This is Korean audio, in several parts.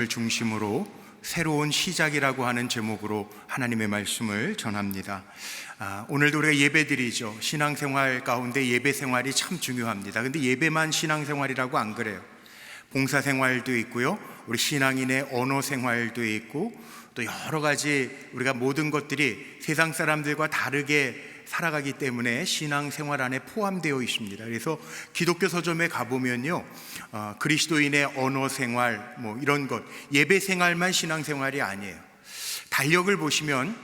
중심으로 새로운 시작이라고 하는 제목으로 하나님의 말씀을 전합니다. 오늘도 우리가 예배드리죠. 신앙생활 가운데 예배 생활이 참 중요합니다. 근데 예배만 신앙생활이라고 안 그래요. 봉사생활도 있고요, 우리 신앙인의 언어 생활도 있고, 또 여러 가지 우리가 모든 것들이 세상 사람들과 다르게 살아가기 때문에 신앙생활 안에 포함되어 있습니다. 그래서 기독교 서점에 가보면요, 그리스도인의 언어 생활 이런 것, 예배 생활만 신앙생활이 아니에요. 달력을 보시면,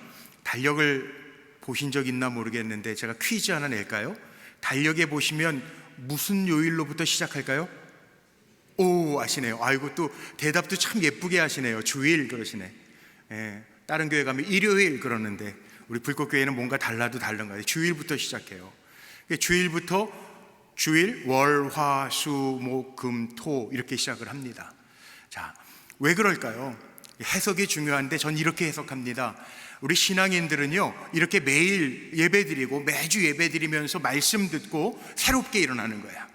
달력을 보신 적 있나 모르겠는데 제가 퀴즈 하나 낼까요? 달력에 보시면 무슨 요일로부터 시작할까요? 오, 아시네요. 아이고, 또 대답도 참 예쁘게 하시네요. 주일 그러시네. 다른 교회 가면 일요일 그러는데 우리 불꽃교회는 뭔가 달라도 다른 거예요. 주일부터 시작해요. 주일부터 주일, 월, 화, 수, 목, 금, 토 이렇게 시작을 합니다. 자, 왜 그럴까요? 해석이 중요한데 전 이렇게 해석합니다. 우리 신앙인들은요, 이렇게 매일 예배드리고 매주 예배드리면서 말씀 듣고 새롭게 일어나는 거야.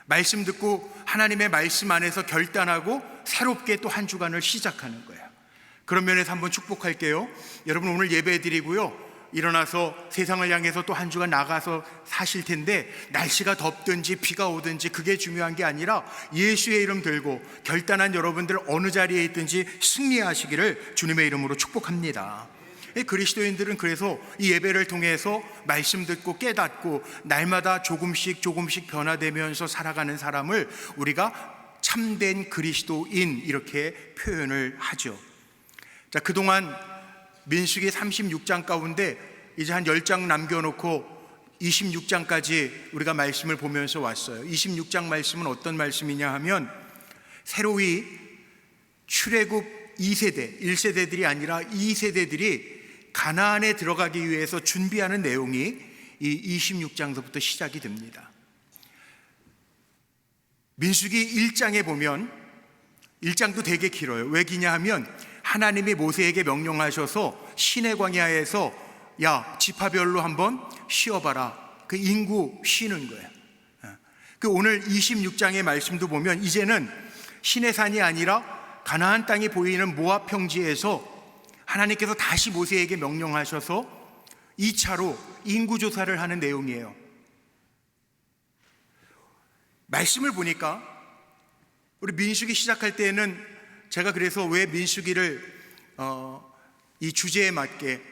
말씀 듣고 하나님의 말씀 안에서 결단하고 새롭게 또 한 주간을 시작하는 거야. 그런 면에서 한번 축복할게요. 여러분, 오늘 예배 드리고요, 일어나서 세상을 향해서 또 한 주간 나가서 사실 텐데, 날씨가 덥든지 비가 오든지 그게 중요한 게 아니라 예수의 이름 들고 결단한 여러분들 어느 자리에 있든지 승리하시기를 주님의 이름으로 축복합니다. 그리스도인들은 그래서 이 예배를 통해서 말씀 듣고 깨닫고 날마다 조금씩 변화되면서 살아가는 사람을 우리가 참된 그리스도인 이렇게 표현을 하죠. 자, 그동안 민수기 36장 가운데 이제 한 10장 남겨놓고 26장까지 우리가 말씀을 보면서 왔어요. 26장 말씀은 어떤 말씀이냐 하면, 새로이 출애굽 2세대, 1세대들이 아니라 2세대들이 가나안에 들어가기 위해서 준비하는 내용이 이 26장서부터 시작이 됩니다. 민수기 1장에 보면, 1장도 되게 길어요. 왜 기냐 하면, 하나님이 모세에게 명령하셔서 시내 광야에서 야, 지파별로 한번 쉬어봐라. 그 인구 쉬는 거예요. 그 오늘 26장의 말씀도 보면, 이제는 시내산이 아니라 가나안 땅이 보이는 모압 평지에서 하나님께서 다시 모세에게 명령하셔서 2차로 인구 조사를 하는 내용이에요. 말씀을 보니까 우리 민수기 시작할 때는 제가 그래서 왜 민수기를 이 주제에 맞게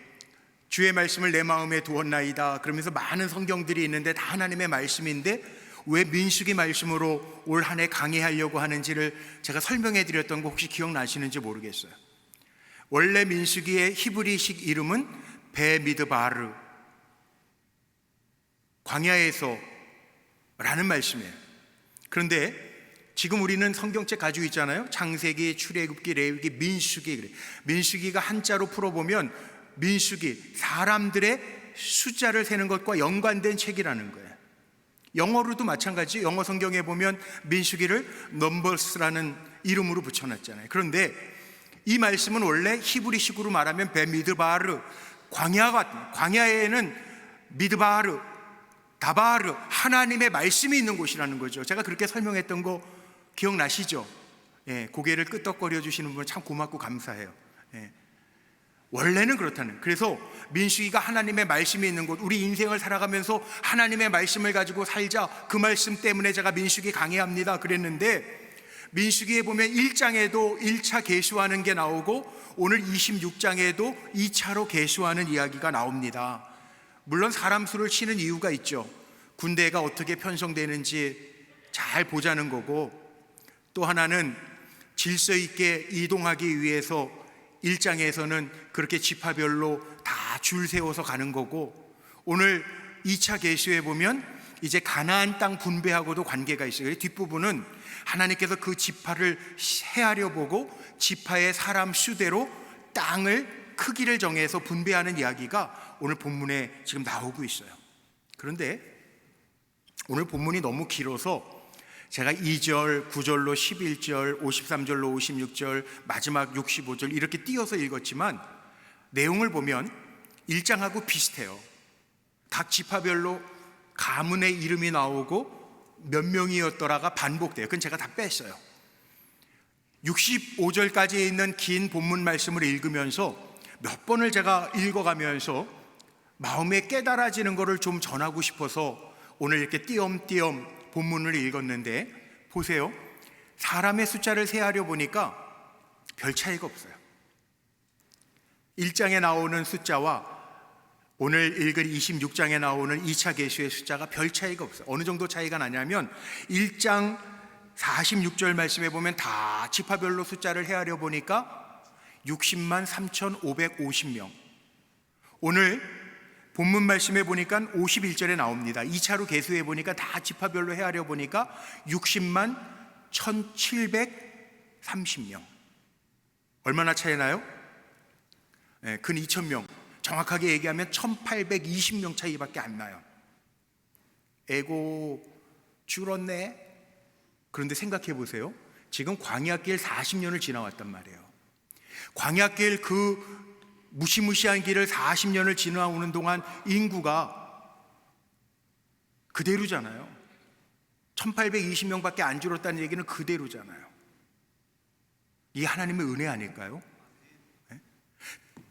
주의 말씀을 내 마음에 두었나이다 그러면서 많은 성경들이 있는데 다 하나님의 말씀인데 왜 민수기 말씀으로 올 한 해 강의하려고 하는지를 제가 설명해 드렸던 거 혹시 기억나시는지 모르겠어요. 원래 민수기의 히브리식 이름은 베미드바르, 광야에서 라는 말씀이에요. 그런데 지금 우리는 성경책 가지고 있잖아요. 창세기, 출애굽기, 레위기, 민수기. 민수기가 한자로 풀어보면 민수기, 사람들의 숫자를 세는 것과 연관된 책이라는 거예요. 영어로도 마찬가지. 영어 성경에 보면 민수기를 넘버스라는 이름으로 붙여놨잖아요. 그런데 이 말씀은 원래 히브리식으로 말하면 베미드바르, 광야에는 미드바르, 다바르, 하나님의 말씀이 있는 곳이라는 거죠. 제가 그렇게 설명했던 거 기억나시죠? 고개를 끄덕거려 주시는 분 참 고맙고 감사해요. 원래는 그렇다는. 그래서 민수기가 하나님의 말씀이 있는 곳, 우리 인생을 살아가면서 하나님의 말씀을 가지고 살자, 그 말씀 때문에 제가 민수기 강의합니다 그랬는데, 민수기에 보면 1장에도 1차 계수하는 게 나오고 오늘 26장에도 2차로 계수하는 이야기가 나옵니다. 물론 사람 수를 치는 이유가 있죠. 군대가 어떻게 편성되는지 잘 보자는 거고, 또 하나는 질서 있게 이동하기 위해서 1장에서는 그렇게 지파별로 다 줄 세워서 가는 거고, 오늘 2차 계시에 보면 이제 가나안 땅 분배하고도 관계가 있어요. 뒷부분은 하나님께서 그 지파를 헤아려 보고 지파의 사람 수대로 땅을 크기를 정해서 분배하는 이야기가 오늘 본문에 지금 나오고 있어요. 그런데 오늘 본문이 너무 길어서 제가 2절, 9절로 11절, 53절로 56절, 마지막 65절 이렇게 띄어서 읽었지만 내용을 보면 1장하고 비슷해요. 각 지파별로 가문의 이름이 나오고 몇 명이었더라가 반복돼요. 그건 제가 다 뺐어요. 65절까지 있는 긴 본문 말씀을 읽으면서 몇 번을 제가 읽어가면서 마음에 깨달아지는 것을 좀 전하고 싶어서 오늘 이렇게 띄엄띄엄 본문을 읽었는데, 보세요. 사람의 숫자를 세하려 보니까 별 차이가 없어요. 1장에 나오는 숫자와 오늘 읽을 26장에 나오는 2차 계수의 숫자가 별 차이가 없어요. 어느 정도 차이가 나냐면 1장 46절 말씀에 보면 다 지파별로 숫자를 헤아려 보니까 60만 3,550명. 오늘 본문 말씀에 보니까 51절에 나옵니다. 2차로 계수해 보니까 다 지파별로 헤아려 보니까 60만 1,730명. 얼마나 차이 나요? 근 2,000명. 정확하게 얘기하면 1,820명 차이밖에 안 나요. 에고 줄었네. 그런데 생각해 보세요. 지금 광야길 40년을 지나왔단 말이에요. 광야길 그 무시무시한 길을 40년을 지나오는 동안 인구가 그대로잖아요. 1,820명밖에 안 줄었다는 얘기는 그대로잖아요. 이게 하나님의 은혜 아닐까요?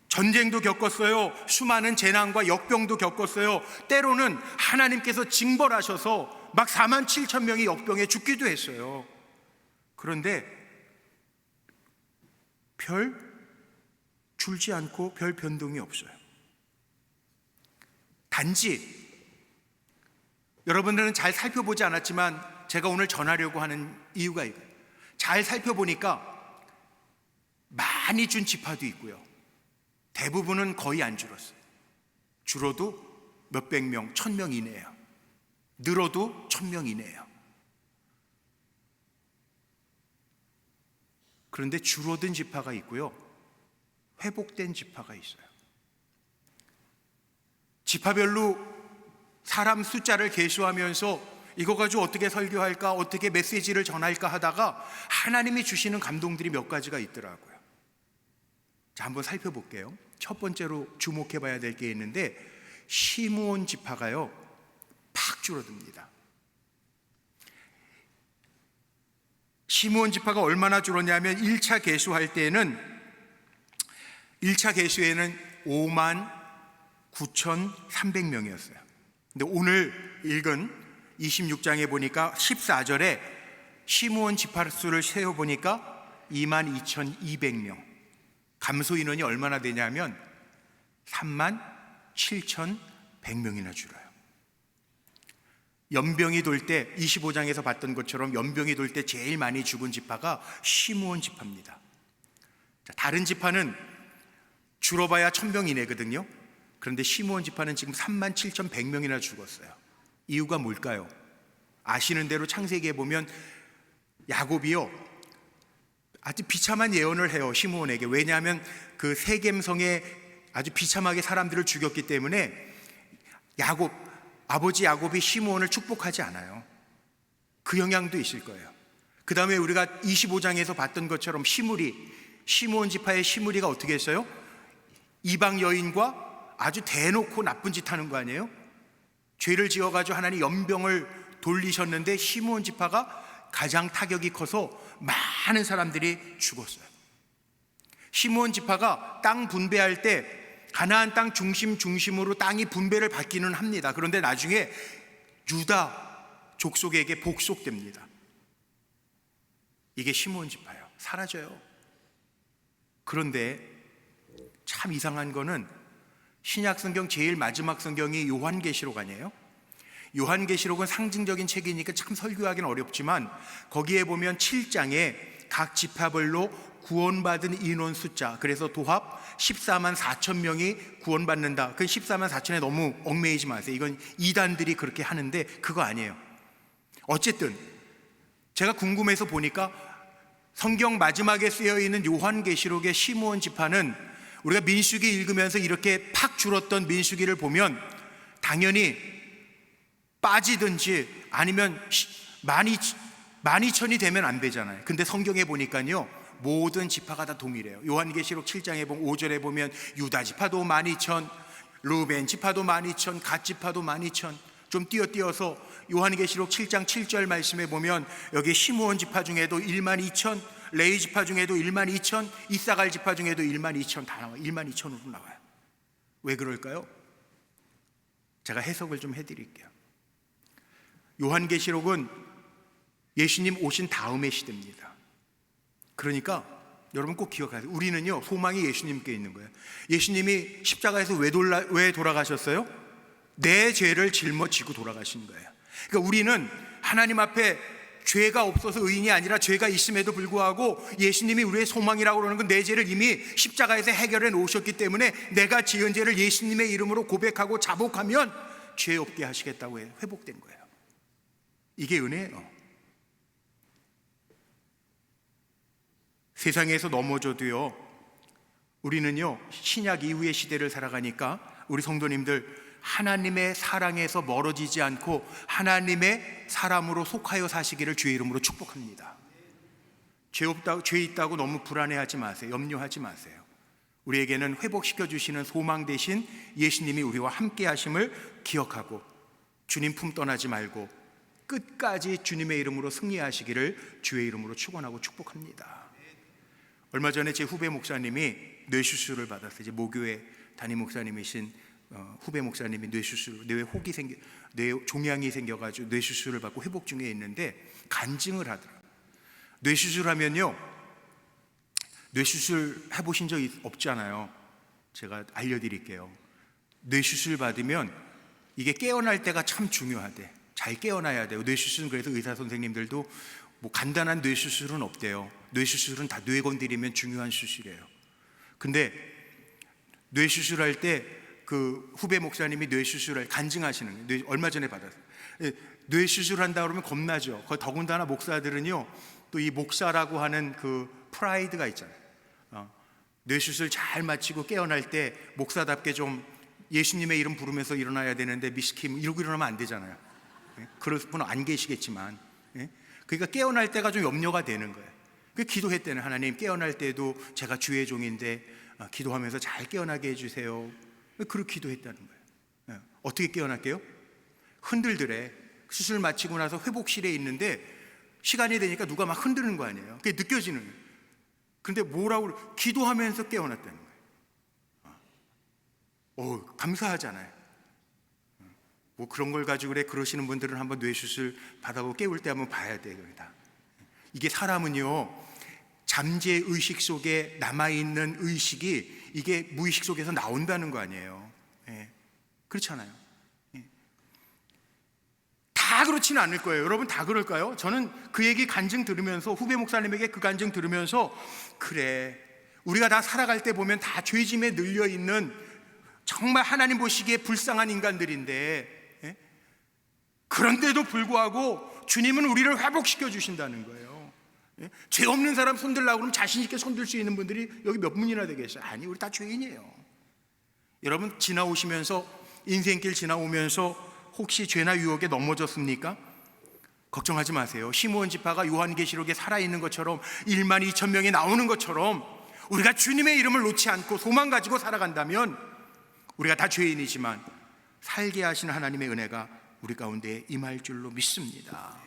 전쟁도 겪었어요. 수많은 재난과 역병도 겪었어요. 때로는 하나님께서 징벌하셔서 막 4만 7천 명이 역병에 죽기도 했어요. 그런데 별 줄지 않고 별 변동이 없어요. 단지 여러분들은 잘 살펴보지 않았지만 제가 오늘 전하려고 하는 이유가 이거예요. 잘 살펴보니까 많이 준 지파도 있고요, 대부분은 거의 안 줄었어요. 줄어도 몇백 명, 1,000명 이내예요. 늘어도 1,000명 이내예요. 그런데 줄어든 지파가 있고요, 회복된 지파가 있어요. 지파별로 사람 숫자를 계수하면서 이거 가지고 어떻게 설교할까, 어떻게 메시지를 전할까 하다가 하나님이 주시는 감동들이 몇 가지가 있더라고요. 자, 한번 살펴볼게요. 첫 번째로 주목해 봐야 될 게 있는데, 시므온 지파가요 팍 줄어듭니다. 시므온 지파가 얼마나 줄었냐면 1차 계수할 때는 1차 계수에는 5만 9,300명이었어요. 근데 오늘 읽은 26장에 보니까 14절에 시므온 지파 수를 세어보니까 2만 2,200명. 감소 인원이 얼마나 되냐면 3만 7,100명이나 줄어요. 연병이 돌 때 25장에서 봤던 것처럼 연병이 돌 때 제일 많이 죽은 지파가 시므온 지파입니다. 자, 다른 지파는 줄어봐야 1,000명 이내거든요. 그런데 시므온 지파는 지금 3만 7,100명이나 죽었어요. 이유가 뭘까요? 아시는 대로 창세기에 보면 야곱이요 아주 비참한 예언을 해요, 시므온에게. 왜냐하면 그 세겜성에 아주 비참하게 사람들을 죽였기 때문에 아버지 야곱이 시므온을 축복하지 않아요. 그 영향도 있을 거예요. 그 다음에 우리가 25장에서 봤던 것처럼 시므온 지파의 시므리가 어떻게 했어요? 이방 여인과 아주 대놓고 나쁜 짓 하는 거 아니에요? 죄를 지어가지고 하나님 연병을 돌리셨는데 시므온 지파가 가장 타격이 커서 많은 사람들이 죽었어요. 시므온 지파가 땅 분배할 때 가나안 땅 중심으로 땅이 분배를 받기는 합니다. 그런데 나중에 유다 족속에게 복속됩니다. 이게 시므온 지파예요. 사라져요. 그런데 참 이상한 거는 신약 성경 제일 마지막 성경이 요한계시록 아니에요? 요한계시록은 상징적인 책이니까 참 설교하기는 어렵지만 거기에 보면 7장에 각 지파별로 구원받은 인원 숫자, 그래서 도합 14만 4천 명이 구원받는다. 그 14만 4천에 너무 얽매이지 마세요. 이건 이단들이 그렇게 하는데 그거 아니에요. 어쨌든 제가 궁금해서 보니까 성경 마지막에 쓰여있는 요한계시록의 시므온 지파는 우리가 민수기 읽으면서 이렇게 팍 줄었던 민수기를 보면 당연히 빠지든지 아니면 12,000이 되면 안 되잖아요. 근데 성경에 보니까요 모든 지파가 다 동일해요. 요한계시록 7장에 보면 5절에 보면 유다 지파도 12,000, 르벤 지파도 12,000, 갓 지파도 12,000. 좀 띄어서 요한계시록 7장 7절 말씀에 보면 여기 시므온 지파 중에도 12,000 레위 지파 중에도 1만 2천, 이사갈 지파 중에도 1만 2천 다 나와요. 1만 2천으로 나와요. 왜 그럴까요? 제가 해석을 좀 해드릴게요. 요한계시록은 예수님 오신 다음의 시대입니다. 그러니까 여러분 꼭 기억하세요. 우리는요, 소망이 예수님께 있는 거예요. 예수님이 십자가에서 왜 돌아가셨어요? 내 죄를 짊어지고 돌아가신 거예요. 그러니까 우리는 하나님 앞에 죄가 없어서 의인이 아니라 죄가 있음에도 불구하고 예수님이 우리의 소망이라고 그러는 건 내 죄를 이미 십자가에서 해결해 놓으셨기 때문에 내가 지은 죄를 예수님의 이름으로 고백하고 자복하면 죄 없게 하시겠다고 해요. 회복된 거예요. 이게 은혜예요. 세상에서 넘어져도요, 우리는요 신약 이후의 시대를 살아가니까 우리 성도님들 하나님의 사랑에서 멀어지지 않고 하나님의 사람으로 속하여 사시기를 주의 이름으로 축복합니다. 죄 있다고 너무 불안해하지 마세요. 염려하지 마세요. 우리에게는 회복시켜 주시는 소망 대신 예수님이 우리와 함께 하심을 기억하고 주님 품 떠나지 말고 끝까지 주님의 이름으로 승리하시기를 주의 이름으로 축원하고 축복합니다. 얼마 전에 제 후배 목사님이 뇌수술을 받았어요. 이제 모교회 담임 목사님이신 후배 목사님이 뇌 종양이 생겨가지고 뇌수술을 받고 회복 중에 있는데 간증을 하더라고요. 뇌수술하면요, 뇌수술 해보신 적 없잖아요. 제가 알려드릴게요. 뇌수술 받으면 이게 깨어날 때가 참 중요하대. 잘 깨어나야 돼요. 뇌수술은 그래서 의사 선생님들도 뭐 간단한 뇌수술은 없대요. 뇌수술은 다 뇌 건드리면 중요한 수술이에요. 근데 뇌수술할 때 그 후배 목사님이 뇌수술을 간증하시는 거예요. 얼마 전에 받았어요. 뇌수술한다 그러면 겁나죠. 더군다나 목사들은요, 또 이 목사라고 하는 그 프라이드가 있잖아요. 뇌수술 잘 마치고 깨어날 때 목사답게 좀 예수님의 이름 부르면서 일어나야 되는데 미스킴 이러고 일어나면 안 되잖아요. 그럴 분은 안 계시겠지만, 그러니까 깨어날 때가 좀 염려가 되는 거예요. 그 기도했대는, 하나님 깨어날 때도 제가 주의 종인데 기도하면서 잘 깨어나게 해주세요. 그렇게 기도했다는 거예요. 어떻게 깨어날게요? 흔들더래. 수술 마치고 나서 회복실에 있는데 시간이 되니까 누가 막 흔드는 거 아니에요. 그게 느껴지는 거예요. 근데 뭐라고 기도하면서 깨어났다는 거예요. 감사하잖아요. 뭐 그런 걸 가지고 그래 그러시는 분들은 한번 뇌수술 받아보고 깨울 때 한번 봐야 돼요. 이게 사람은요, 잠재 의식 속에 남아있는 의식이 이게 무의식 속에서 나온다는 거 아니에요. 그렇잖아요. 다 그렇지는 않을 거예요. 여러분 다 그럴까요? 저는 그 얘기 간증 들으면서, 후배 목사님에게 그 간증 들으면서, 그래, 우리가 다 살아갈 때 보면 다 죄짐에 늘려있는 정말 하나님 보시기에 불쌍한 인간들인데, 그런데도 불구하고 주님은 우리를 회복시켜 주신다는 거예요. 죄 없는 사람 손들라고 그러면 자신 있게 손들 수 있는 분들이 여기 몇 분이나 되겠어요? 아니, 우리 다 죄인이에요. 여러분 지나오시면서, 인생길 지나오면서 혹시 죄나 유혹에 넘어졌습니까? 걱정하지 마세요. 시므온 지파가 요한계시록에 살아있는 것처럼 1만 2천 명이 나오는 것처럼 우리가 주님의 이름을 놓지 않고 소망 가지고 살아간다면 우리가 다 죄인이지만 살게 하시는 하나님의 은혜가 우리 가운데 임할 줄로 믿습니다.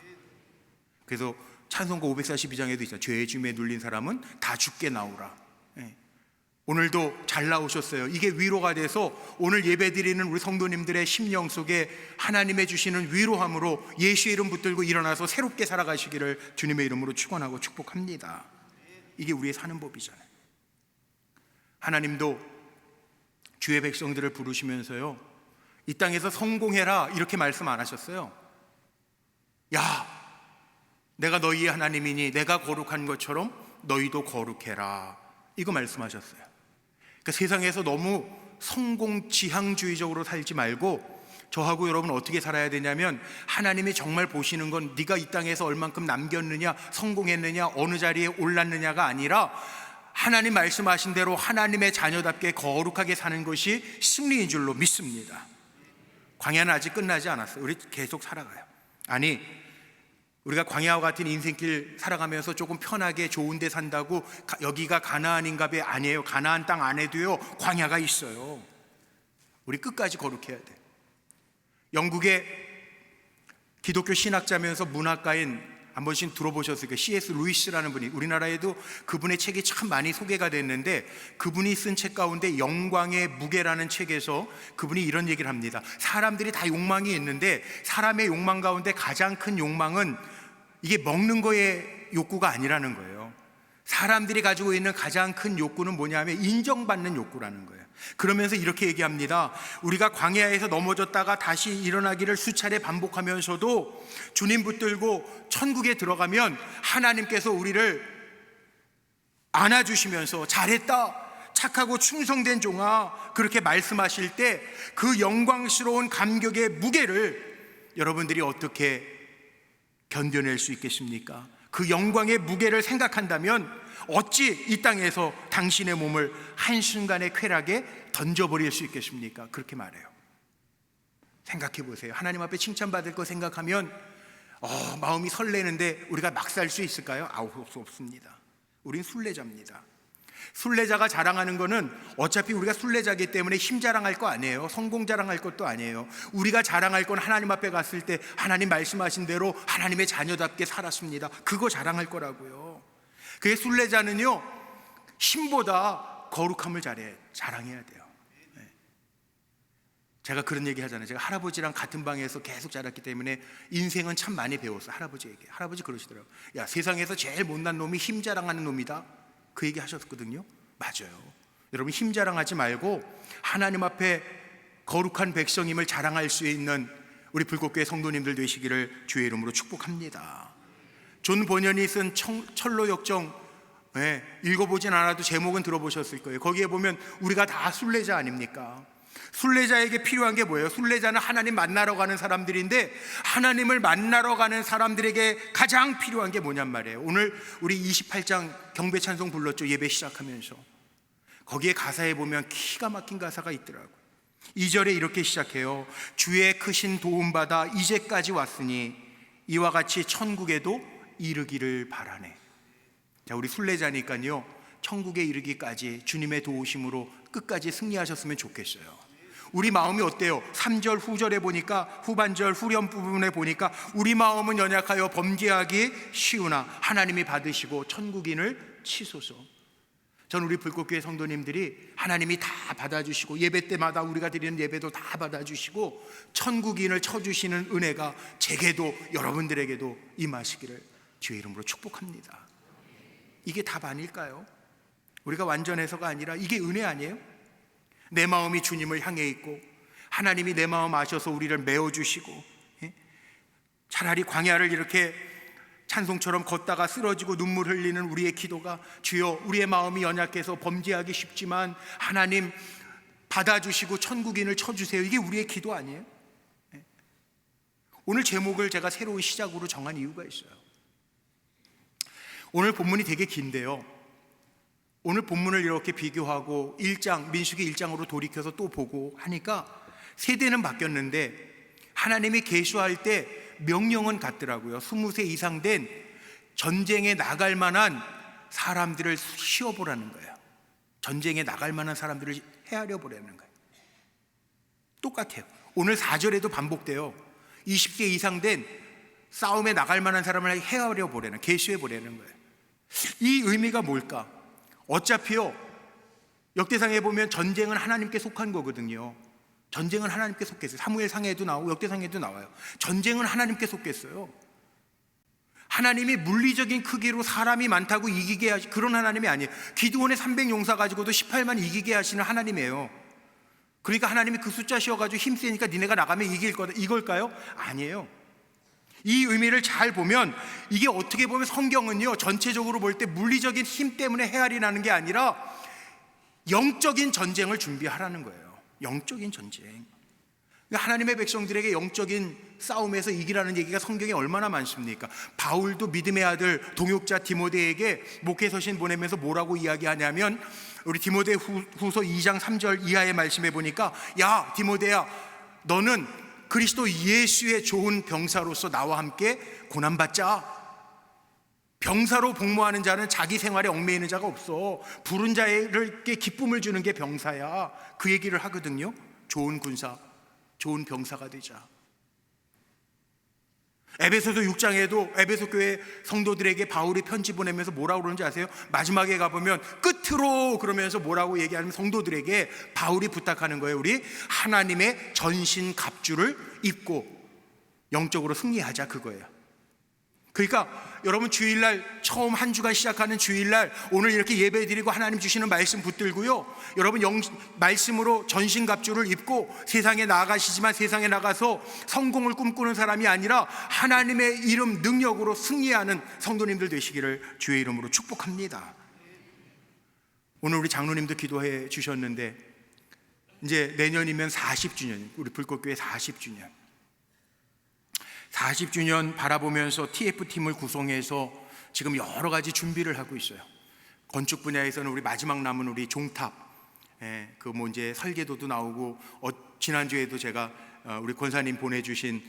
그래서 찬송가 542장에도 있잖아요. 죄의 짐에 눌린 사람은 다 죽게 나오라. 오늘도 잘 나오셨어요. 이게 위로가 돼서 오늘 예배드리는 우리 성도님들의 심령 속에 하나님의 주시는 위로함으로 예수의 이름 붙들고 일어나서 새롭게 살아가시기를 주님의 이름으로 축원하고 축복합니다. 이게 우리의 사는 법이잖아요. 하나님도 주의 백성들을 부르시면서요, 이 땅에서 성공해라 이렇게 말씀 안 하셨어요. 야, 내가 너희의 하나님이니 내가 거룩한 것처럼 너희도 거룩해라, 이거 말씀하셨어요. 그러니까 세상에서 너무 성공 지향주의적으로 살지 말고 저하고 여러분 어떻게 살아야 되냐면, 하나님이 정말 보시는 건 네가 이 땅에서 얼만큼 남겼느냐, 성공했느냐, 어느 자리에 올랐느냐가 아니라 하나님 말씀하신 대로 하나님의 자녀답게 거룩하게 사는 것이 승리인 줄로 믿습니다. 광야는 아직 끝나지 않았어요. 우리 계속 살아가요. 아니, 우리가 광야와 같은 인생길 살아가면서 조금 편하게 좋은 데 산다고 여기가 가나안인가be 아니에요. 가나안 땅 안에도요 광야가 있어요. 우리 끝까지 거룩해야 돼. 영국의 기독교 신학자면서 문학가인 한 번씩 들어보셨을 거예요. C.S. 루이스라는 분이, 우리나라에도 그분의 책이 참 많이 소개가 됐는데, 그분이 쓴 책 가운데 영광의 무게라는 책에서 그분이 이런 얘기를 합니다. 사람들이 다 욕망이 있는데 사람의 욕망 가운데 가장 큰 욕망은 이게 먹는 거에 욕구가 아니라는 거예요. 사람들이 가지고 있는 가장 큰 욕구는 뭐냐면 인정받는 욕구라는 거예요. 그러면서 이렇게 얘기합니다. 우리가 광야에서 넘어졌다가 다시 일어나기를 수차례 반복하면서도 주님 붙들고 천국에 들어가면 하나님께서 우리를 안아주시면서 잘했다, 착하고 충성된 종아, 그렇게 말씀하실 때 그 영광스러운 감격의 무게를 여러분들이 어떻게 견뎌낼 수 있겠습니까? 그 영광의 무게를 생각한다면 어찌 이 땅에서 당신의 몸을 한순간의 쾌락에 던져버릴 수 있겠습니까? 그렇게 말해요. 생각해 보세요. 하나님 앞에 칭찬받을 거 생각하면 마음이 설레는데 우리가 막 살 수 있을까요? 없습니다. 우린 순례자입니다. 순례자가 자랑하는 거는 어차피 우리가 순례자이기 때문에 힘 자랑할 거 아니에요. 성공 자랑할 것도 아니에요. 우리가 자랑할 건 하나님 앞에 갔을 때 하나님 말씀하신 대로 하나님의 자녀답게 살았습니다. 그거 자랑할 거라고요. 그게 순례자는요, 힘보다 거룩함을 자랑해야 돼요. 제가 그런 얘기 하잖아요. 제가 할아버지랑 같은 방에서 계속 자랐기 때문에 인생은 참 많이 배웠어요. 할아버지에게. 할아버지 그러시더라고요. 야, 세상에서 제일 못난 놈이 힘 자랑하는 놈이다, 그 얘기 하셨거든요. 맞아요. 여러분, 힘 자랑하지 말고 하나님 앞에 거룩한 백성임을 자랑할 수 있는 우리 불꽃교회 성도님들 되시기를 주의 이름으로 축복합니다. 존 버년이 쓴 철로역정, 읽어보진 않아도 제목은 들어보셨을 거예요. 거기에 보면 우리가 다 순례자 아닙니까? 순례자에게 필요한 게 뭐예요? 순례자는 하나님 만나러 가는 사람들인데, 하나님을 만나러 가는 사람들에게 가장 필요한 게 뭐냔 말이에요. 오늘 우리 28장 경배 찬송 불렀죠. 예배 시작하면서. 거기에 가사에 보면 기가 막힌 가사가 있더라고요. 2절에 이렇게 시작해요. 주의 크신 도움받아 이제까지 왔으니 이와 같이 천국에도 이르기를 바라네. 자, 우리 순례자니까요, 천국에 이르기까지 주님의 도우심으로 끝까지 승리하셨으면 좋겠어요. 우리 마음이 어때요? 3절 후절에 보니까, 후반절 후렴 부분에 보니까 우리 마음은 연약하여 범죄하기 쉬우나 하나님이 받으시고 천국인을 치소서. 전 우리 불꽃교회 성도님들이 하나님이 다 받아주시고 예배 때마다 우리가 드리는 예배도 다 받아주시고 천국인을 쳐주시는 은혜가 제게도 여러분들에게도 임하시기를 주의 이름으로 축복합니다. 이게 답 아닐까요? 우리가 완전해서가 아니라 이게 은혜 아니에요? 내 마음이 주님을 향해 있고 하나님이 내 마음 아셔서 우리를 메워주시고, 차라리 광야를 이렇게 찬송처럼 걷다가 쓰러지고 눈물 흘리는 우리의 기도가, 주여 우리의 마음이 연약해서 범죄하기 쉽지만 하나님 받아주시고 천국인을 쳐주세요, 이게 우리의 기도 아니에요? 오늘 제목을 제가 새로운 시작으로 정한 이유가 있어요. 오늘 본문이 되게 긴데요, 오늘 본문을 이렇게 비교하고 1장, 민수기 1장으로 돌이켜서 또 보고 하니까 세대는 바뀌었는데 하나님이 계수할 때 명령은 같더라고요. 20세 이상 된 전쟁에 나갈 만한 사람들을 씌워보라는 거예요. 전쟁에 나갈 만한 사람들을 헤아려 보라는 거예요. 똑같아요. 오늘 4절에도 반복돼요. 20세 이상 된 싸움에 나갈 만한 사람을 헤아려 보라는, 계수해 보라는 거예요. 이 의미가 뭘까? 어차피요, 역대상에 보면 전쟁은 하나님께 속한 거거든요. 전쟁은 하나님께 속했어요. 사무엘상에도 나오고 역대상에도 나와요. 전쟁은 하나님께 속했어요. 하나님이 물리적인 크기로 사람이 많다고 이기게 하시, 그런 하나님이 아니에요. 기드온의 300용사 가지고도 18만 이기게 하시는 하나님이에요. 그러니까 하나님이 그 숫자 씌워가지고 힘세니까 니네가 나가면 이길 거다, 이걸까요? 아니에요. 이 의미를 잘 보면 이게 어떻게 보면 성경은요, 전체적으로 볼 때 물리적인 힘 때문에 헤아리 나는 게 아니라 영적인 전쟁을 준비하라는 거예요. 영적인 전쟁. 하나님의 백성들에게 영적인 싸움에서 이기라는 얘기가 성경에 얼마나 많습니까? 바울도 믿음의 아들 동역자 디모데에게 목회 서신 보내면서 뭐라고 이야기하냐면, 우리 디모데 후서 2장 3절 이하의 말씀에 보니까, 야 디모데야, 너는 그리스도 예수의 좋은 병사로서 나와 함께 고난받자. 병사로 복무하는 자는 자기 생활에 얽매이는 자가 없어. 부른 자에게 기쁨을 주는 게 병사야. 그 얘기를 하거든요. 좋은 군사, 좋은 병사가 되자. 에베소서 6장에도 에베소 교회 성도들에게 바울이 편지 보내면서 뭐라고 그러는지 아세요? 마지막에 가보면 끝으로 그러면서 뭐라고 얘기하면 성도들에게 바울이 부탁하는 거예요. 우리 하나님의 전신 갑주를 입고 영적으로 승리하자, 그거예요. 그러니까 여러분, 주일날 처음 한 주간 시작하는 주일날 오늘 이렇게 예배드리고 하나님 주시는 말씀 붙들고요, 여러분 말씀으로 전신갑주를 입고 세상에 나아가시지만 세상에 나가서 성공을 꿈꾸는 사람이 아니라 하나님의 이름 능력으로 승리하는 성도님들 되시기를 주의 이름으로 축복합니다. 오늘 우리 장로님도 기도해 주셨는데 이제 내년이면 40주년, 우리 불꽃교회 40주년 바라보면서 TF팀을 구성해서 지금 여러 가지 준비를 하고 있어요. 건축 분야에서는 우리 마지막 남은 우리 종탑, 그 뭐 이제 설계도도 나오고, 지난주에도 제가 우리 권사님 보내주신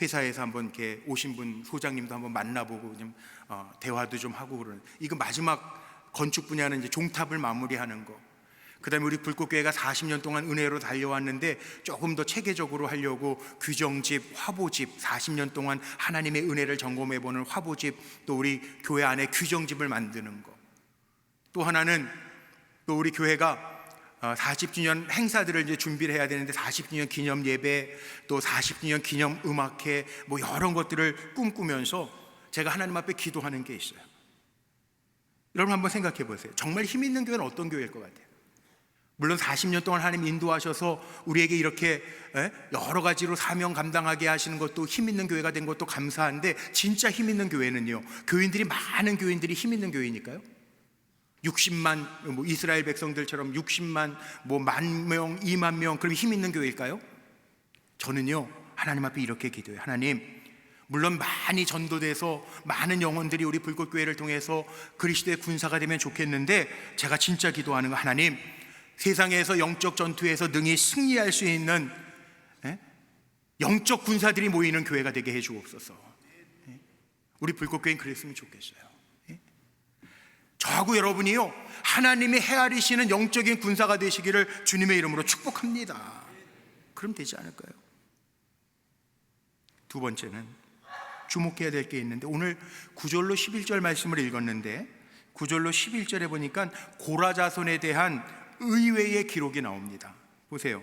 회사에서 한번 이렇게 오신 분 소장님도 한번 만나보고 좀 대화도 좀 하고 그러는, 이거 마지막 건축 분야는 이제 종탑을 마무리하는 거. 그 다음에 우리 불꽃교회가 40년 동안 은혜로 달려왔는데 조금 더 체계적으로 하려고 규정집, 화보집, 40년 동안 하나님의 은혜를 점검해보는 화보집, 또 우리 교회 안에 규정집을 만드는 거. 또 하나는 또 우리 교회가 40주년 행사들을 이제 준비를 해야 되는데 40주년 기념 예배, 또 40주년 기념 음악회, 뭐 이런 것들을 꿈꾸면서 제가 하나님 앞에 기도하는 게 있어요. 여러분 한번 생각해 보세요. 정말 힘 있는 교회는 어떤 교회일 것 같아요? 물론 40년 동안 하나님 인도하셔서 우리에게 이렇게 여러 가지로 사명 감당하게 하시는 것도 힘 있는 교회가 된 것도 감사한데, 진짜 힘 있는 교회는요, 교인들이 많은 교인들이 힘 있는 교회니까요. 60만 뭐 이스라엘 백성들처럼 60만 뭐 10,000명, 20,000명, 그럼 힘 있는 교회일까요? 저는요 하나님 앞에 이렇게 기도해요. 하나님, 물론 많이 전도돼서 많은 영혼들이 우리 불꽃교회를 통해서 그리스도의 군사가 되면 좋겠는데, 제가 진짜 기도하는 거, 하나님, 세상에서 영적 전투에서 능히 승리할 수 있는 영적 군사들이 모이는 교회가 되게 해주옵소서. 우리 불꽃교회는 그랬으면 좋겠어요. 저하고 여러분이요, 하나님이 헤아리시는 영적인 군사가 되시기를 주님의 이름으로 축복합니다. 그럼 되지 않을까요? 두 번째는 주목해야 될 게 있는데, 오늘 9절로 11절 말씀을 읽었는데 9절로 11절에 보니까 고라자손에 대한 의외의 기록이 나옵니다. 보세요.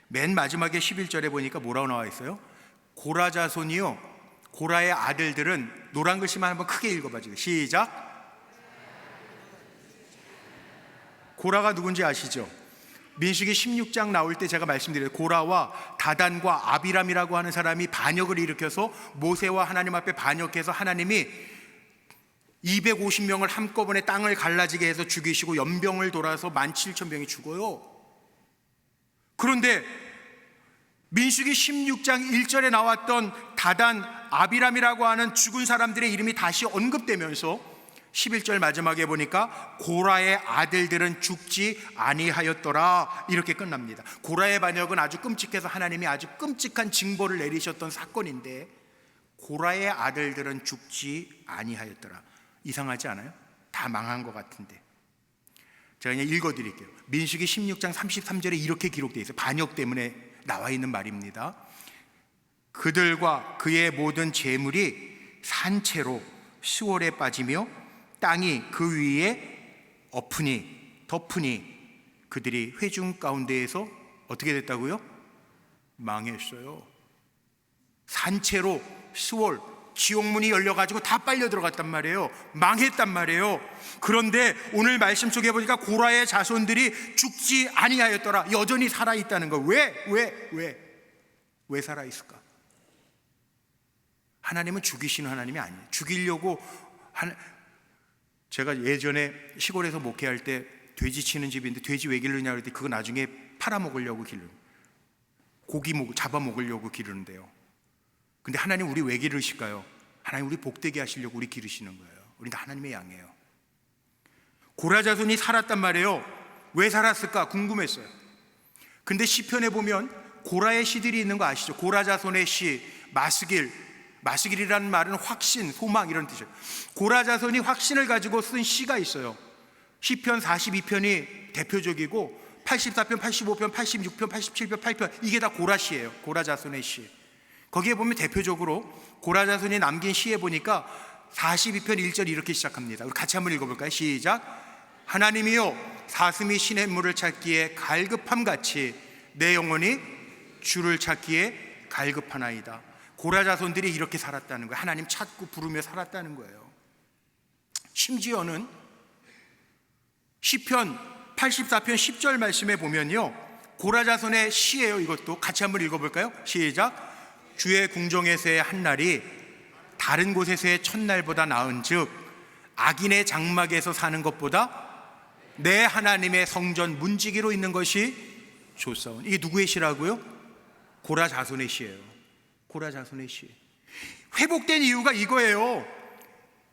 맨 마지막에 11절에 보니까 뭐라고 나와 있어요? 고라자손이요, 고라의 아들들은, 노란 글씨만 한번 크게 읽어봐주세요. 시작. 고라가 누군지 아시죠? 민수기 16장 나올 때 제가 말씀드려요. 고라와 다단과 아비람이라고 하는 사람이 반역을 일으켜서 모세와 하나님 앞에 반역해서 하나님이 250명을 한꺼번에 땅을 갈라지게 해서 죽이시고 연병을 돌아서 17,000명이 죽어요. 그런데 민수기 16장 1절에 나왔던 다단, 아비람이라고 하는 죽은 사람들의 이름이 다시 언급되면서 11절 마지막에 보니까 고라의 아들들은 죽지 아니하였더라, 이렇게 끝납니다. 고라의 반역은 아주 끔찍해서 하나님이 아주 끔찍한 징벌을 내리셨던 사건인데, 고라의 아들들은 죽지 아니하였더라. 이상하지 않아요? 다 망한 것 같은데. 제가 그냥 읽어드릴게요. 민수기 16장 33절에 이렇게 기록되어 있어요. 반역 때문에 나와 있는 말입니다. 그들과 그의 모든 재물이 산채로 수월에 빠지며 땅이 그 위에 덮으니 그들이 회중 가운데에서 어떻게 됐다고요? 망했어요. 산채로 수월, 지옥문이 열려가지고 다 빨려 들어갔단 말이에요. 망했단 말이에요. 그런데 오늘 말씀 속에 보니까 고라의 자손들이 죽지 아니하였더라, 여전히 살아있다는 거. 왜 살아있을까? 하나님은 죽이시는 하나님이 아니에요. 죽이려고 제가 예전에 시골에서 목회할 때 돼지 치는 집인데 돼지 왜 기르냐 그랬더니 그거 나중에 팔아먹으려고 기르는, 고기 잡아먹으려고 기르는데요. 근데 하나님 우리 왜 기르실까요? 하나님 우리 복되게 하시려고 우리 기르시는 거예요. 우리는 하나님의 양이에요. 고라 자손이 살았단 말이에요. 왜 살았을까 궁금했어요. 근데 시편에 보면 고라의 시들이 있는 거 아시죠? 고라 자손의 시, 마스길이라는 말은 확신, 소망 이런 뜻이에요. 고라 자손이 확신을 가지고 쓴 시가 있어요. 시편 42편이 대표적이고 84편, 85편, 86편, 87편, 8편, 이게 다 고라 시예요. 고라 자손의 시. 거기에 보면 대표적으로 고라 자손이 남긴 시에 보니까 42편 1절 이렇게 시작합니다. 우리 같이 한번 읽어볼까요? 시작. 하나님이여 사슴이 시냇물을 찾기에 갈급함같이 내 영혼이 주를 찾기에 갈급하나이다. 고라 자손들이 이렇게 살았다는 거예요. 하나님 찾고 부르며 살았다는 거예요. 심지어는 시편 84편 10절 말씀에 보면요, 고라 자손의 시예요. 이것도 같이 한번 읽어볼까요? 시작. 주의 궁정에서의 한날이 다른 곳에서의 첫날보다 나은즉 악인의 장막에서 사는 것보다 내 하나님의 성전 문지기로 있는 것이 좋사오니. 이게 누구의 시라고요? 고라 자손의 시예요. 고라 자손의 시. 회복된 이유가 이거예요.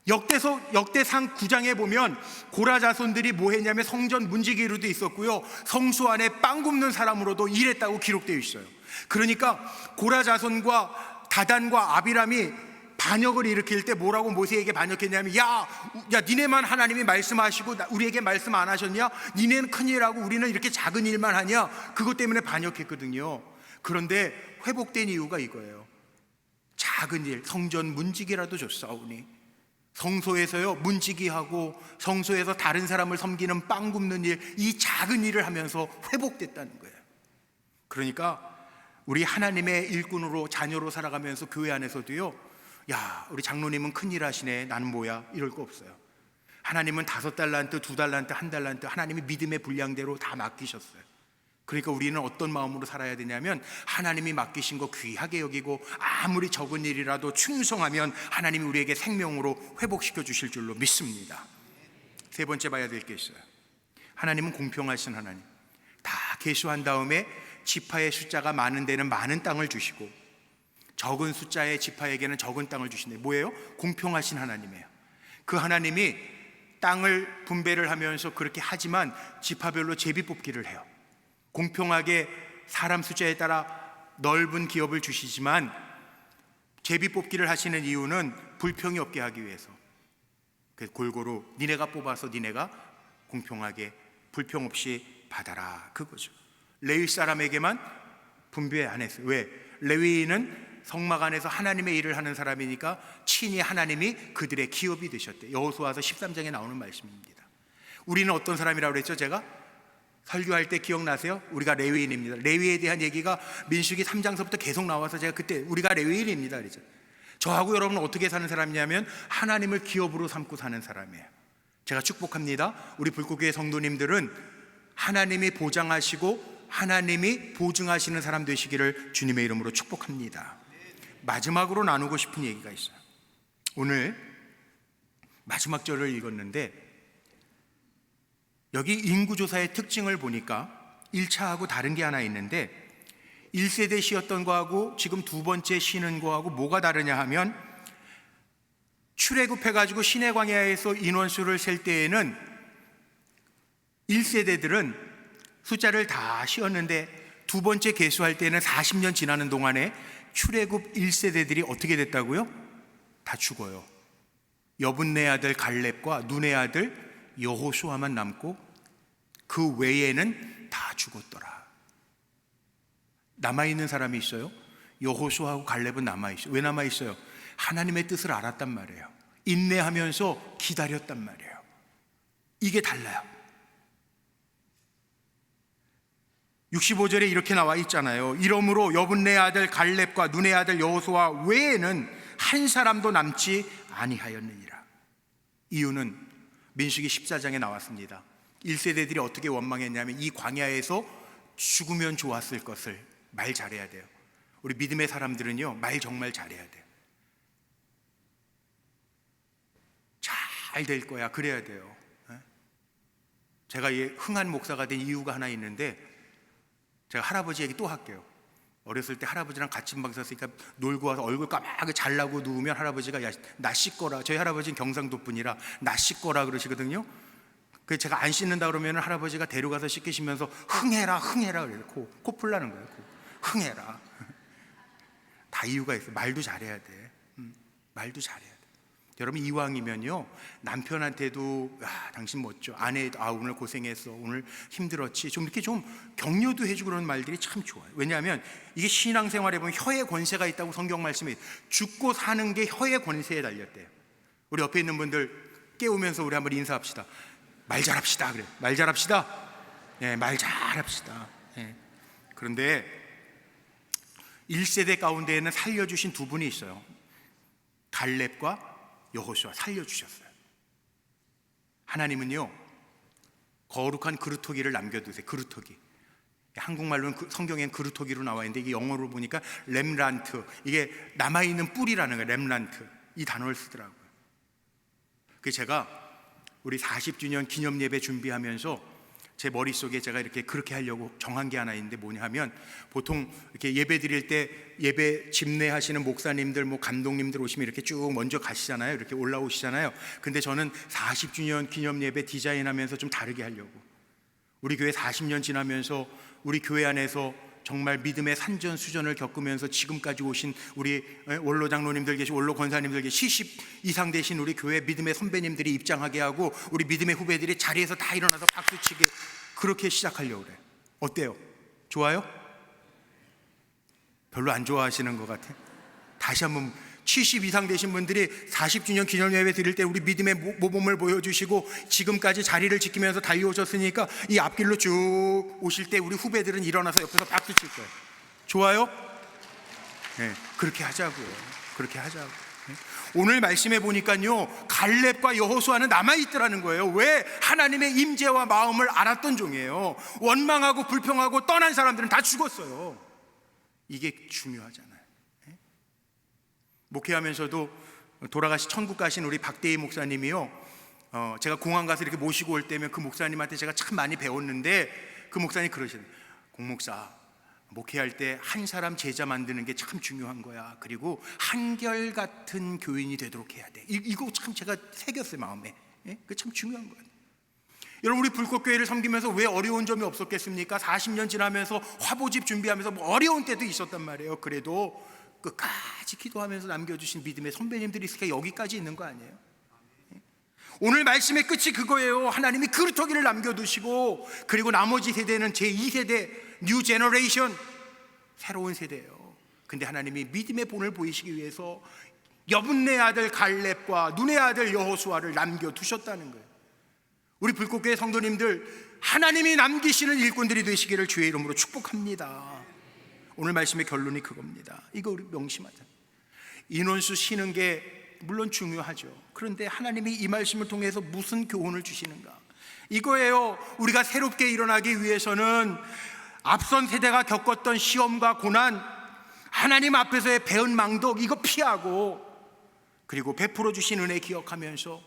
역대상 9장에 보면 고라 자손들이 뭐 했냐면 성전 문지기로도 있었고요, 성소 안에 빵 굽는 사람으로도 일했다고 기록되어 있어요. 그러니까 고라 자손과 다단과 아비람이 반역을 일으킬 때 뭐라고 모세에게 반역했냐면, 야 니네만 하나님이 말씀하시고 우리에게 말씀 안 하셨냐? 니네는 큰일하고 우리는 이렇게 작은 일만 하냐? 그것 때문에 반역했거든요. 그런데 회복된 이유가 이거예요. 작은 일, 성전 문지기라도 좋사오니. 성소에서요 문지기하고 성소에서 다른 사람을 섬기는 빵 굽는 일, 이 작은 일을 하면서 회복됐다는 거예요. 그러니까 우리 하나님의 일꾼으로 자녀로 살아가면서 교회 안에서도요, 야 우리 장로님은 큰일 하시네, 나는 뭐야, 이럴 거 없어요. 하나님은 5달란트, 2달란트, 1달란트 하나님이 믿음의 분량대로 다 맡기셨어요. 그러니까 우리는 어떤 마음으로 살아야 되냐면, 하나님이 맡기신 거 귀하게 여기고 아무리 적은 일이라도 충성하면 하나님이 우리에게 생명으로 회복시켜 주실 줄로 믿습니다. 세 번째 봐야 될 게 있어요. 하나님은 공평하신 하나님. 다 계수한 다음에 지파의 숫자가 많은 데는 많은 땅을 주시고 적은 숫자의 지파에게는 적은 땅을 주신대. 뭐예요? 공평하신 하나님이에요. 그 하나님이 땅을 분배를 하면서 그렇게 하지만 지파별로 제비 뽑기를 해요. 공평하게 사람 숫자에 따라 넓은 기업을 주시지만 제비 뽑기를 하시는 이유는 불평이 없게 하기 위해서. 그래서 골고루 니네가 뽑아서 니네가 공평하게 불평 없이 받아라, 그거죠. 레위 사람에게만 분배 안 했어요. 왜? 레위인은 성막 안에서 하나님의 일을 하는 사람이니까 친히 하나님이 그들의 기업이 되셨대. 여호수아서 13장에 나오는 말씀입니다. 우리는 어떤 사람이라고 그랬죠? 제가 설교할 때 기억나세요? 우리가 레위인입니다. 레위에 대한 얘기가 민수기 3장서부터 계속 나와서 제가 그때 우리가 레위인입니다 그랬죠. 저하고 여러분은 어떻게 사는 사람이냐면 하나님을 기업으로 삼고 사는 사람이에요. 제가 축복합니다. 우리 불꽃교회 성도님들은 하나님이 보장하시고 하나님이 보증하시는 사람 되시기를 주님의 이름으로 축복합니다. 마지막으로 나누고 싶은 얘기가 있어요. 오늘 마지막 절을 읽었는데 여기 인구조사의 특징을 보니까 1차하고 다른 게 하나 있는데, 1세대 시였던 거하고 지금 두 번째 시는 거하고 뭐가 다르냐 하면, 출애굽해가지고 시내 광야에서 인원수를 셀 때에는 1세대들은 숫자를 다 씌웠는데 두 번째 계수할 때는 40년 지나는 동안에 출애굽 1세대들이 어떻게 됐다고요? 다 죽어요. 여분네 아들 갈렙과 눈의 아들 여호수아만 남고 그 외에는 다 죽었더라. 남아있는 사람이 있어요? 여호수아하고 갈렙은 남아있어요. 왜 남아있어요? 하나님의 뜻을 알았단 말이에요. 인내하면서 기다렸단 말이에요. 이게 달라요. 65절에 이렇게 나와 있잖아요. 이러므로 여분네 아들 갈렙과 눈의 아들 여호수아 외에는 한 사람도 남지 아니하였느니라. 이유는 민수기 14장에 나왔습니다. 1세대들이 어떻게 원망했냐면 이 광야에서 죽으면 좋았을 것을. 말 잘해야 돼요. 우리 믿음의 사람들은요, 말 정말 잘해야 돼요. 잘 될 거야, 그래야 돼요. 제가 흥한 목사가 된 이유가 하나 있는데, 제가 할아버지 얘기 또 할게요. 어렸을 때 할아버지랑 같이 방 샀으니까 놀고 와서 얼굴 까맣게 잘나고 누우면 할아버지가 야, 나 씻거라. 저희 할아버지는 경상도 분이라 나 씻거라 그러시거든요. 그래서 제가 안 씻는다 그러면 할아버지가 데려가서 씻기시면서 흥해라 그래요. 코 풀라는 거예요. 흥해라. 다 이유가 있어요. 말도 잘해야 돼. 말도 잘해야 돼. 여러분, 이왕이면요, 남편한테도 당신 멋져, 아내도 오늘 고생했어, 오늘 힘들었지, 좀 이렇게 좀 격려도 해주고 그런 말들이 참 좋아요. 왜냐하면 이게 신앙생활에 보면 혀의 권세가 있다고 성경 말씀에, 죽고 사는 게 혀의 권세에 달렸대요. 우리 옆에 있는 분들 깨우면서 우리 한번 인사합시다. 말 잘합시다. 그래, 말 잘합시다. 네, 말 잘합시다. 네. 그런데 1세대 가운데에는 살려주신 두 분이 있어요. 갈렙과 여호수아 살려주셨어요. 하나님은요, 거룩한 그루터기를 남겨두세요. 그루터기. 한국말로는 성경엔 그루터기로 나와 있는데, 이게 영어로 보니까 렘란트, 이게 남아있는 뿌리라는 거예요. 렘란트, 이 단어를 쓰더라고요. 그래서 제가 우리 40주년 기념 예배 준비하면서 제 머릿속에 제가 이렇게 그렇게 하려고 정한 게 하나 있는데, 뭐냐 하면, 보통 이렇게 예배 드릴 때 예배 집례하시는 목사님들, 뭐 감독님들 오시면 이렇게 쭉 먼저 가시잖아요. 이렇게 올라오시잖아요. 근데 저는 40주년 기념 예배 디자인하면서 좀 다르게 하려고, 우리 교회 40년 지나면서 우리 교회 안에서 정말 믿음의 산전수전을 겪으면서 지금까지 오신 우리 원로 장로님들 계시고 원로 권사님들 계시고 70 이상 되신 우리 교회 믿음의 선배님들이 입장하게 하고, 우리 믿음의 후배들이 자리에서 다 일어나서 박수치게, 그렇게 시작하려고 그래요. 어때요? 좋아요? 별로 안 좋아하시는 것 같아요. 다시 한번, 70 이상 되신 분들이 40주년 기념예배 드릴 때 우리 믿음의 모범을 보여주시고 지금까지 자리를 지키면서 달려오셨으니까, 이 앞길로 쭉 오실 때 우리 후배들은 일어나서 옆에서 박수 칠 거예요. 좋아요? 네, 그렇게 하자고요. 그렇게 하자고. 네. 오늘 말씀해 보니까요, 갈렙과 여호수아는 남아있더라는 거예요. 왜? 하나님의 임재와 마음을 알았던 종이에요. 원망하고 불평하고 떠난 사람들은 다 죽었어요. 이게 중요하잖아요. 목회하면서도 돌아가시 천국 가신 우리 박대희 목사님이요, 제가 공항 가서 이렇게 모시고 올 때면 그 목사님한테 제가 참 많이 배웠는데, 그 목사님 그러시더라고요. 공목사, 목회할 때 한 사람 제자 만드는 게 참 중요한 거야. 그리고 한결같은 교인이 되도록 해야 돼. 이거 참 제가 새겼어요, 마음에. 그게 참 중요한 거예요. 여러분, 우리 불꽃교회를 섬기면서 왜 어려운 점이 없었겠습니까? 40년 지나면서 화보집 준비하면서 뭐 어려운 때도 있었단 말이에요. 그래도 끝까지 기도하면서 남겨주신 믿음의 선배님들이 있으니까 여기까지 있는 거 아니에요? 오늘 말씀의 끝이 그거예요. 하나님이 그루터기를 남겨두시고, 그리고 나머지 세대는 제2세대 뉴 제너레이션, 새로운 세대예요. 근데 하나님이 믿음의 본을 보이시기 위해서 여분네 아들 갈렙과 눈의 아들 여호수아를 남겨두셨다는 거예요. 우리 불꽃교회 성도님들, 하나님이 남기시는 일꾼들이 되시기를 주의 이름으로 축복합니다. 오늘 말씀의 결론이 그겁니다. 이거 우리 명심하자. 인원수 쉬는 게 물론 중요하죠. 그런데 하나님이 이 말씀을 통해서 무슨 교훈을 주시는가? 이거예요. 우리가 새롭게 일어나기 위해서는 앞선 세대가 겪었던 시험과 고난, 하나님 앞에서의 배은 망독, 이거 피하고, 그리고 베풀어 주신 은혜 기억하면서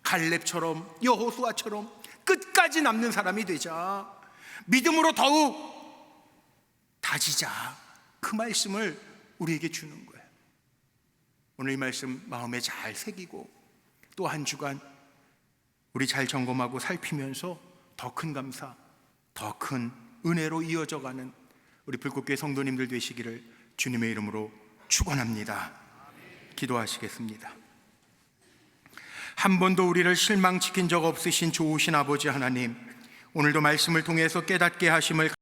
갈렙처럼 여호수아처럼 끝까지 남는 사람이 되자, 믿음으로 더욱 다지자, 그 말씀을 우리에게 주는 거예요. 오늘 이 말씀 마음에 잘 새기고, 또 한 주간 우리 잘 점검하고 살피면서 더 큰 감사, 더 큰 은혜로 이어져가는 우리 불꽃교회 성도님들 되시기를 주님의 이름으로 축원합니다. 기도하시겠습니다. 한 번도 우리를 실망시킨 적 없으신 좋으신 아버지 하나님, 오늘도 말씀을 통해서 깨닫게 하심을